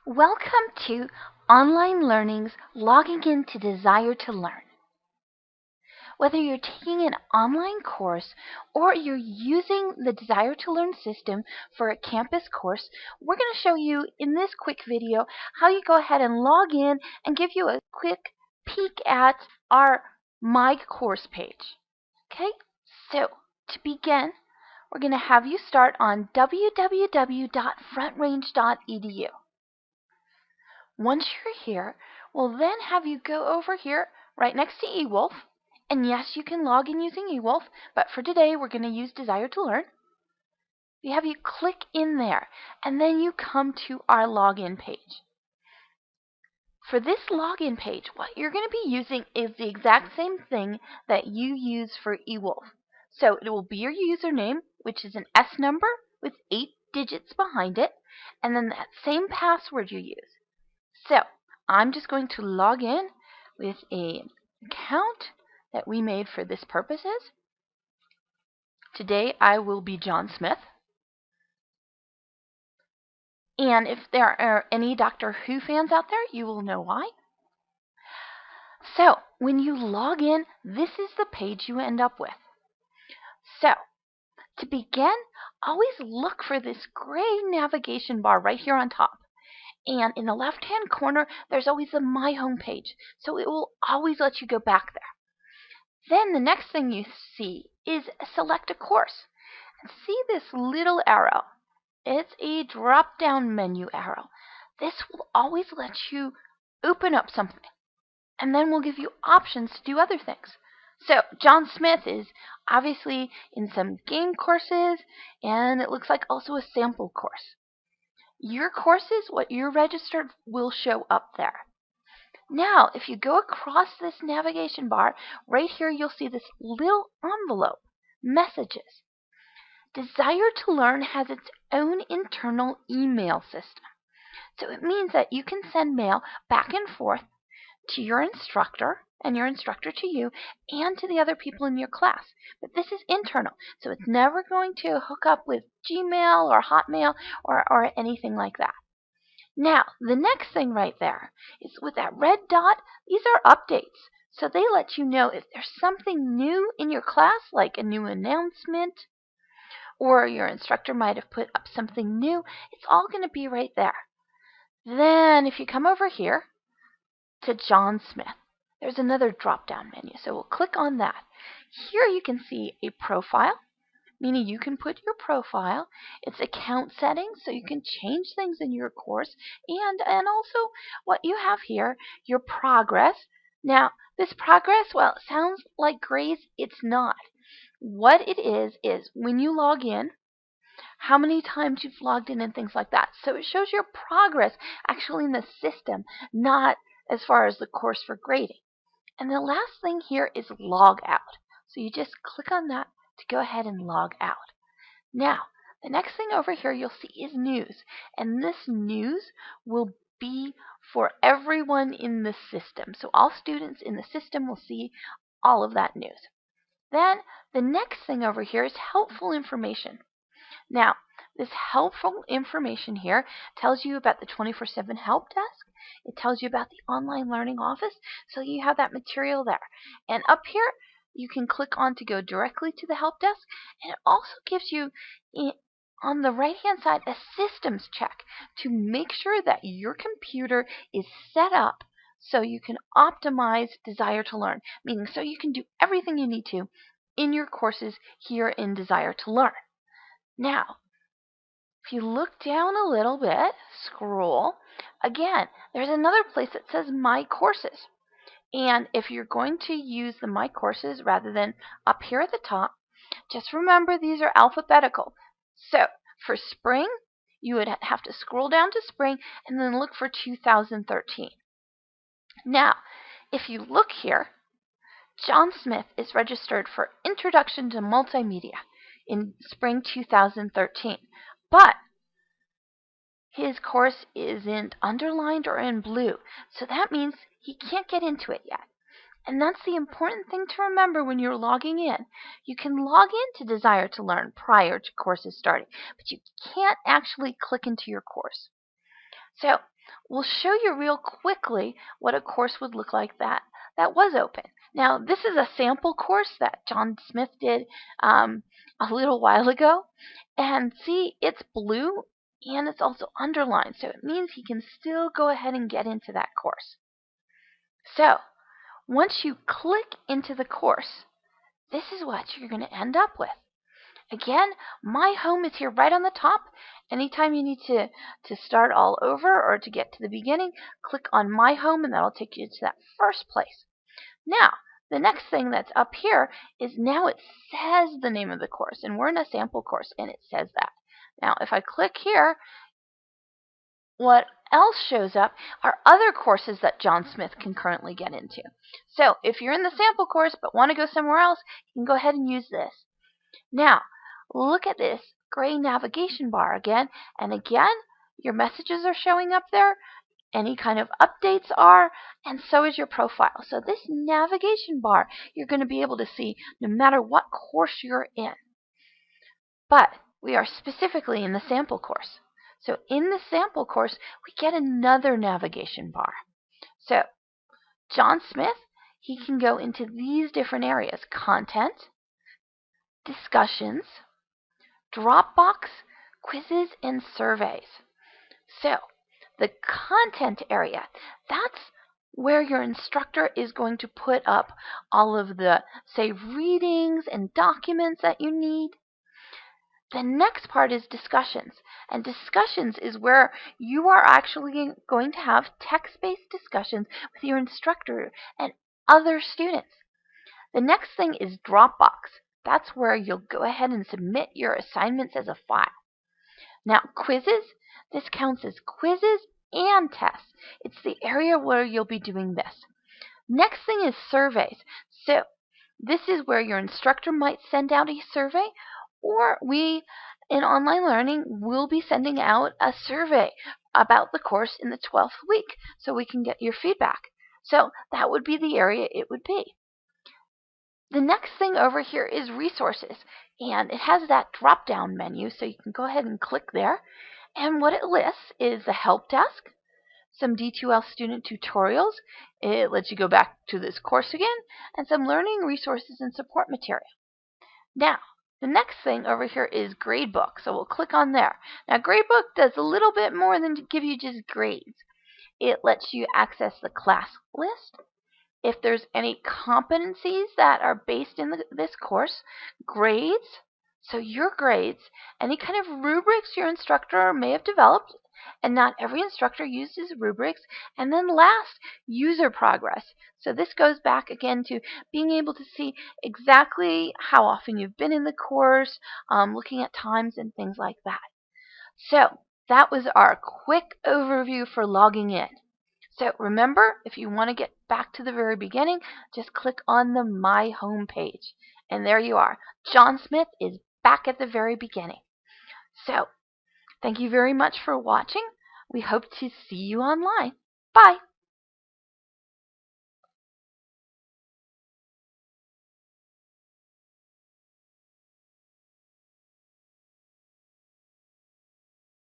Welcome to Online Learning's Logging into Desire2Learn. Whether you're taking an online course or you're using the Desire2Learn system for a campus course, we're going to show you in this quick video how you go ahead and log in and give you a quick peek at our My Course page. Okay, so to begin, we're going to have you start on www.frontrange.edu. Once you're here, we'll then have you go over here right next to eWolf. And yes, you can log in using eWolf, but for today we're going to use Desire2Learn. We have you click in there, and then you come to our login page. For this login page, what you're going to be using is the exact same thing that you use for eWolf. So it will be your username, which is an S number with 8 digits behind it, and then that same password you use. So I'm just going to log in with an account that we made for this purposes. Today I will be John Smith. And if there are any Doctor Who fans out there, you will know why. So when you log in, this is the page you end up with. So to begin, always look for this gray navigation bar right here on top. And in the left-hand corner, there's always a My Home page, so it will always let you go back there. Then the next thing you see is select a course. And see this little arrow? It's a drop-down menu arrow. This will always let you open up something, and then we'll give you options to do other things. So John Smith is obviously in some game courses, and it looks like also a sample course. Your courses, what you're registered, will show up there. Now, if you go across this navigation bar, right here you'll see this little envelope, Messages. Desire2Learn has its own internal email system. So it means that you can send mail back and forth to your instructor, and your instructor to you, and to the other people in your class. But this is internal, so it's never going to hook up with Gmail or Hotmail or anything like that. Now, the next thing right there is with that red dot, these are updates. So they let you know if there's something new in your class, like a new announcement, or your instructor might have put up something new. It's all going to be right there. Then if you come over here to John Smith, there's another drop-down menu. So we'll click on that. Here you can see a profile, meaning you can put your profile. It's account settings, so you can change things in your course. And also what you have here, your progress. Now, this progress, well, it sounds like grades. It's not. What it is when you log in, how many times you've logged in and things like that. So it shows your progress actually in the system, not as far as the course for grading. And the last thing here is log out. So you just click on that to go ahead and log out. Now, the next thing over here you'll see is news. And this news will be for everyone in the system. So all students in the system will see all of that news. Then the next thing over here is helpful information. Now, this helpful information here tells you about the 24/7 help desk. It tells you about the online learning office, so you have that material there. And up here, you can click on to go directly to the help desk, and it also gives you on the right-hand side a systems check to make sure that your computer is set up so you can optimize Desire2Learn, meaning so you can do everything you need to in your courses here in Desire2Learn. Now, if you look down a little bit, scroll, again, there's another place that says My Courses. And if you're going to use the My Courses rather than up here at the top, just remember these are alphabetical. So for spring, you would have to scroll down to spring and then look for 2013. Now, if you look here, John Smith is registered for Introduction to Multimedia in spring 2013. But his course isn't underlined or in blue, so that means he can't get into it yet. And that's the important thing to remember when you're logging in. You can log into Desire2Learn prior to courses starting, but you can't actually click into your course. So we'll show you real quickly what a course would look like that was open. Now, this is a sample course that John Smith did a little while ago. And see, it's blue and it's also underlined, so it means he can still go ahead and get into that course. So, once you click into the course, this is what you're going to end up with. Again, my home is here right on the top. Anytime you need to start all over or to get to the beginning, click on my home and that'll take you to that first place. Now, the next thing that's up here is now it says the name of the course, and we're in a sample course and it says that. Now, if I click here, what else shows up are other courses that John Smith can currently get into. So, if you're in the sample course but want to go somewhere else, you can go ahead and use this. Now, look at this gray navigation bar again, and again, your messages are showing up there, any kind of updates are, and so is your profile. So this navigation bar, you're going to be able to see no matter what course you're in. But we are specifically in the sample course. So in the sample course, we get another navigation bar. So John Smith, he can go into these different areas: content, discussions, Dropbox, quizzes, and surveys. So, the content area, that's where your instructor is going to put up all of the, say, readings and documents that you need. The next part is discussions, and discussions is where you are actually going to have text-based discussions with your instructor and other students. The next thing is Dropbox. That's where you'll go ahead and submit your assignments as a file. Now, quizzes, this counts as quizzes and tests. It's the area where you'll be doing this. Next thing is surveys. So, this is where your instructor might send out a survey, or we in online learning will be sending out a survey about the course in the 12th week so we can get your feedback. So, that would be the area it would be. The next thing over here is resources, and it has that drop-down menu, so you can go ahead and click there. And what it lists is the help desk, some D2L student tutorials, it lets you go back to this course again, and some learning resources and support material. Now, the next thing over here is Gradebook, so we'll click on there. Now, Gradebook does a little bit more than to give you just grades. It lets you access the class list, if there's any competencies that are based in this course, grades, so your grades, any kind of rubrics your instructor may have developed, and not every instructor uses rubrics, and then last, user progress. So this goes back again to being able to see exactly how often you've been in the course, looking at times and things like that. So that was our quick overview for logging in. So remember, if you want to get back to the very beginning, just click on the My Home page. And there you are. John Smith is back at the very beginning. So, thank you very much for watching. We hope to see you online. Bye.